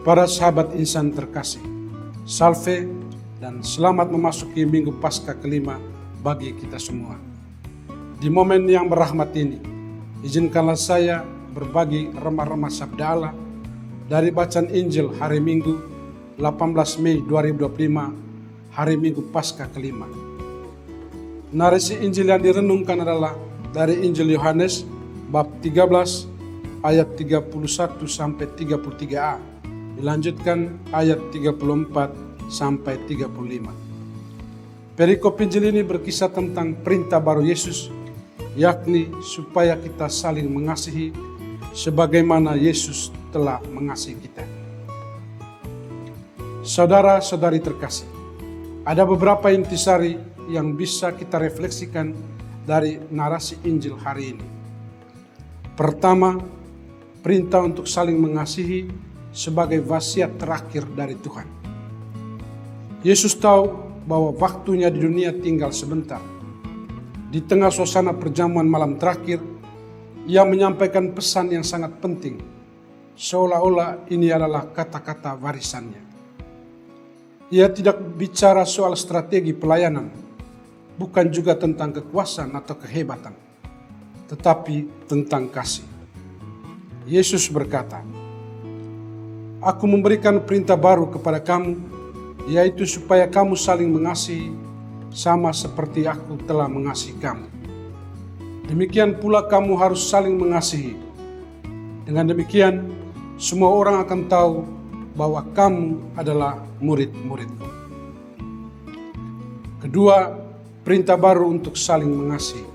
Para sahabat insan terkasih, salve dan selamat memasuki Minggu Paskah kelima bagi kita semua. Di momen yang berrahmat ini, izinkanlah saya berbagi remah-remah sabda Allah dari bacaan Injil hari Minggu 18 Mei 2025, hari Minggu Paskah kelima. Narasi Injil yang direnungkan adalah dari Injil Yohanes bab 13 ayat 31 sampai 33a. Dilanjutkan ayat 34 sampai 35. Perikop Injil ini berkisah tentang perintah baru Yesus, yakni supaya kita saling mengasihi sebagaimana Yesus telah mengasihi kita. Saudara-saudari terkasih, ada beberapa intisari yang bisa kita refleksikan dari narasi Injil hari ini. Pertama, perintah untuk saling mengasihi sebagai wasiat terakhir dari Tuhan. Yesus tahu bahwa waktunya di dunia tinggal sebentar. Di tengah suasana perjamuan malam terakhir, Ia menyampaikan pesan yang sangat penting, seolah-olah ini adalah kata-kata warisannya. Ia tidak bicara soal strategi pelayanan, bukan juga tentang kekuasaan atau kehebatan, tetapi tentang kasih. Yesus berkata, "Aku memberikan perintah baru kepada kamu, yaitu supaya kamu saling mengasihi, sama seperti aku telah mengasihi kamu. Demikian pula kamu harus saling mengasihi. Dengan demikian, semua orang akan tahu bahwa kamu adalah murid-muridku." Kedua, perintah baru untuk saling mengasihi.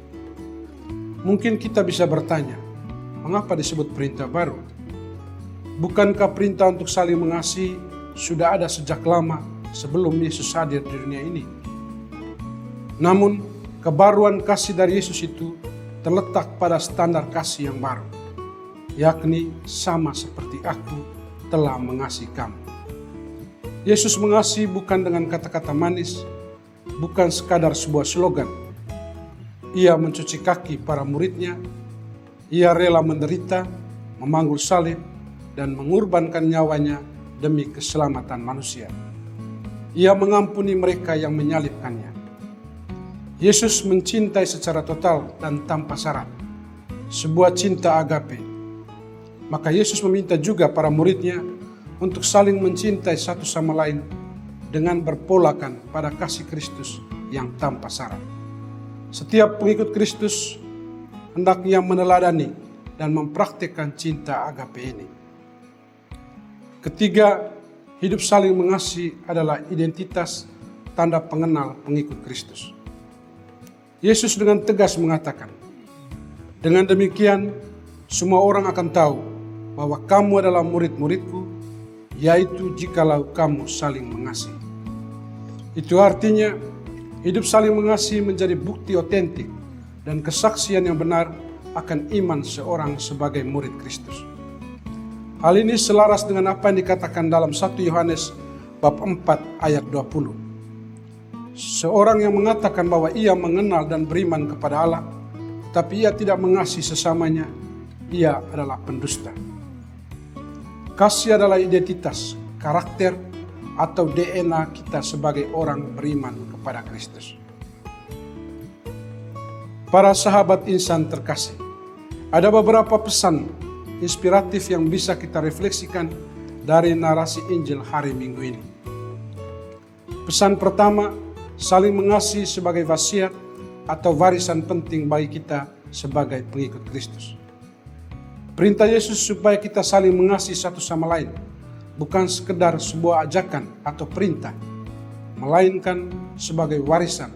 Mungkin kita bisa bertanya, mengapa disebut perintah baru? Bukankah perintah untuk saling mengasihi sudah ada sejak lama sebelum Yesus hadir di dunia ini? Namun, kebaruan kasih dari Yesus itu terletak pada standar kasih yang baru, yakni sama seperti aku telah mengasihi kamu. Yesus mengasihi bukan dengan kata-kata manis, bukan sekadar sebuah slogan. Ia mencuci kaki para muridnya, Ia rela menderita, memanggul salib, dan mengorbankan nyawanya demi keselamatan manusia. Ia mengampuni mereka yang menyalibkannya. Yesus mencintai secara total dan tanpa syarat, sebuah cinta agape. Maka Yesus meminta juga para muridnya untuk saling mencintai satu sama lain dengan berpolakan pada kasih Kristus yang tanpa syarat. Setiap pengikut Kristus hendaknya meneladani dan mempraktikkan cinta agape ini. Ketiga, hidup saling mengasihi adalah identitas tanda pengenal pengikut Kristus. Yesus dengan tegas mengatakan, "Dengan demikian, semua orang akan tahu bahwa kamu adalah murid-muridku, yaitu jikalau kamu saling mengasihi." Itu artinya, hidup saling mengasihi menjadi bukti otentik dan kesaksian yang benar akan iman seorang sebagai murid Kristus. Hal ini selaras dengan apa yang dikatakan dalam 1 Yohanes bab 4 ayat 20. Seorang yang mengatakan bahwa ia mengenal dan beriman kepada Allah, tapi ia tidak mengasihi sesamanya, ia adalah pendusta. Kasih adalah identitas, karakter, atau DNA kita sebagai orang beriman kepada Kristus. Para sahabat insan terkasih, ada beberapa pesan inspiratif yang bisa kita refleksikan dari narasi Injil hari Minggu ini. Pesan pertama, saling mengasihi sebagai wasiat atau warisan penting bagi kita sebagai pengikut Kristus. Perintah Yesus supaya kita saling mengasihi satu sama lain bukan sekedar sebuah ajakan atau perintah, melainkan sebagai warisan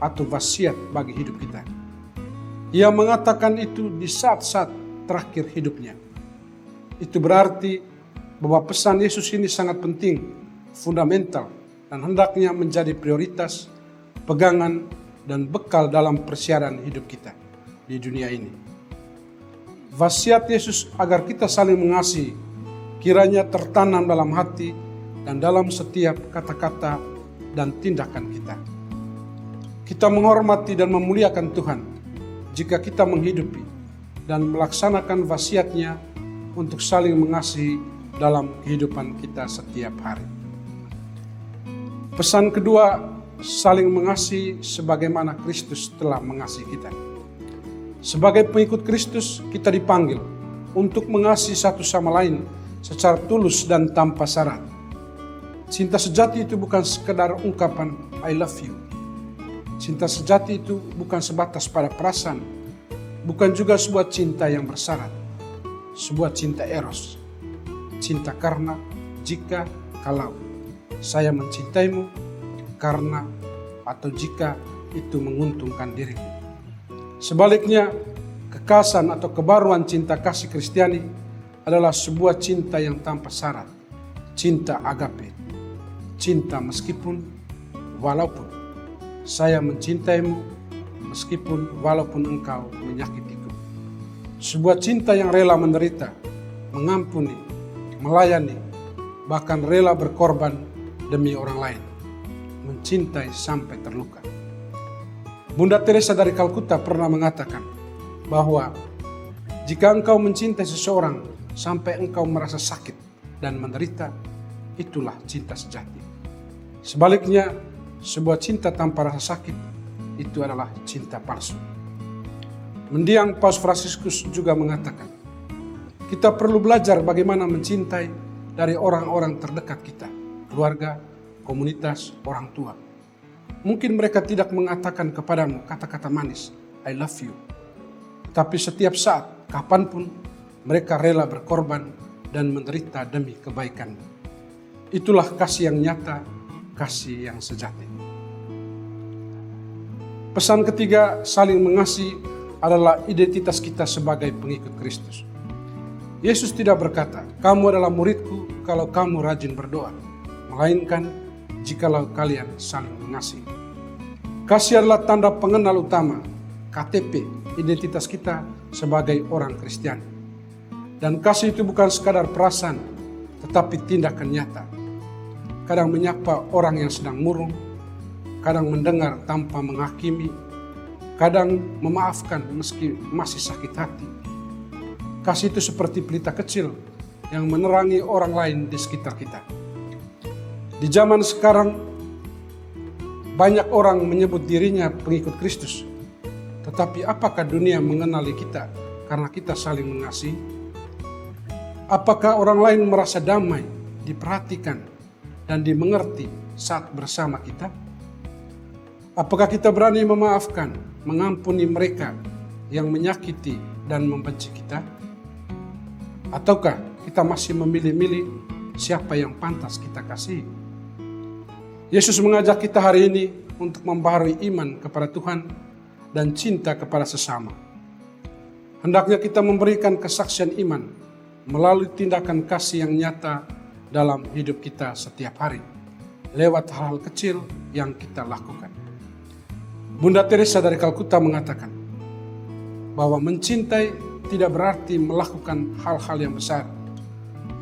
atau wasiat bagi hidup kita. Ia mengatakan itu di saat-saat terakhir hidupnya. Itu berarti bahwa pesan Yesus ini sangat penting, fundamental, dan hendaknya menjadi prioritas, pegangan, dan bekal dalam persiapan hidup kita di dunia ini. Wasiat Yesus agar kita saling mengasihi kiranya tertanam dalam hati dan dalam setiap kata-kata dan tindakan kita. Kita menghormati dan memuliakan Tuhan jika kita menghidupi dan melaksanakan wasiat-Nya untuk saling mengasihi dalam kehidupan kita setiap hari. Pesan kedua, saling mengasihi sebagaimana Kristus telah mengasihi kita. Sebagai pengikut Kristus, kita dipanggil untuk mengasihi satu sama lain secara tulus dan tanpa syarat. Cinta sejati itu bukan sekedar ungkapan I love you. Cinta sejati itu bukan sebatas pada perasaan, bukan juga sebuah cinta yang bersyarat, sebuah cinta eros. Cinta karena, jika, kalau. Saya mencintaimu karena atau jika itu menguntungkan diriku. Sebaliknya, kekasan atau kebaruan cinta kasih Kristiani adalah sebuah cinta yang tanpa syarat, cinta agape, cinta meskipun, walaupun. Saya mencintaimu meskipun walaupun engkau menyakitiku. Sebuah cinta yang rela menderita, mengampuni, melayani, bahkan rela berkorban demi orang lain, mencintai sampai terluka. Bunda Teresa dari Kalkuta pernah mengatakan bahwa jika engkau mencintai seseorang sampai engkau merasa sakit dan menderita, itulah cinta sejati. Sebaliknya, sebuah cinta tanpa rasa sakit itu adalah cinta palsu. Mendiang Paus Fransiskus juga mengatakan, kita perlu belajar bagaimana mencintai dari orang-orang terdekat kita, keluarga, komunitas, orang tua. Mungkin mereka tidak mengatakan kepadamu kata-kata manis, I love you. Tapi setiap saat, kapanpun, mereka rela berkorban dan menderita demi kebaikanmu. Itulah kasih yang nyata, kasih yang sejati. Pesan ketiga, saling mengasihi adalah identitas kita sebagai pengikut Kristus. Yesus tidak berkata, kamu adalah muridku kalau kamu rajin berdoa, melainkan jikalau kalian saling mengasihi. Kasih adalah tanda pengenal utama, KTP, identitas kita sebagai orang Kristiani. Dan kasih itu bukan sekadar perasaan, tetapi tindakan nyata. Kadang menyapa orang yang sedang murung, kadang mendengar tanpa menghakimi, kadang memaafkan meski masih sakit hati. Kasih itu seperti pelita kecil yang menerangi orang lain di sekitar kita. Di zaman sekarang, banyak orang menyebut dirinya pengikut Kristus. Tetapi apakah dunia mengenali kita karena kita saling mengasihi? Apakah orang lain merasa damai, diperhatikan, dan dimengerti saat bersama kita? Apakah kita berani memaafkan, mengampuni mereka yang menyakiti dan membenci kita? Ataukah kita masih memilih-milih siapa yang pantas kita kasihi? Yesus mengajak kita hari ini untuk membaharui iman kepada Tuhan dan cinta kepada sesama. Hendaknya kita memberikan kesaksian iman melalui tindakan kasih yang nyata dalam hidup kita setiap hari, lewat hal-hal kecil yang kita lakukan. Bunda Teresa dari Kalkuta mengatakan bahwa mencintai tidak berarti melakukan hal-hal yang besar,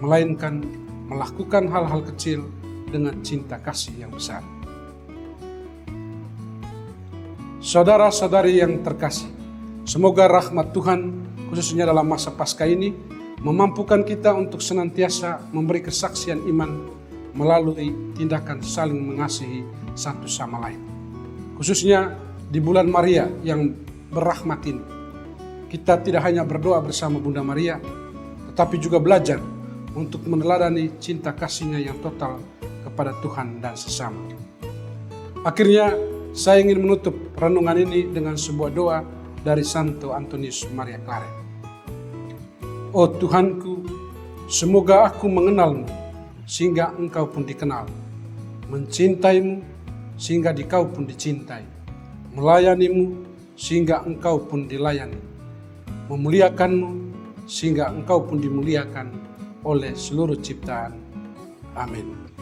melainkan melakukan hal-hal kecil dengan cinta kasih yang besar. Saudara-saudari yang terkasih, semoga rahmat Tuhan, khususnya dalam masa Paskah ini, memampukan kita untuk senantiasa memberi kesaksian iman melalui tindakan saling mengasihi satu sama lain. Khususnya di bulan Maria yang berrahmat ini, kita tidak hanya berdoa bersama Bunda Maria, tetapi juga belajar untuk meneladani cinta kasihnya yang total kepada Tuhan dan sesama. Akhirnya, saya ingin menutup renungan ini dengan sebuah doa dari Santo Antonius Maria Claret. Oh Tuhanku, semoga aku mengenalmu sehingga engkau pun dikenal, mencintaimu sehingga dikau pun dicintai, melayanimu sehingga engkau pun dilayani, memuliakanmu sehingga engkau pun dimuliakan oleh seluruh ciptaan. Amin.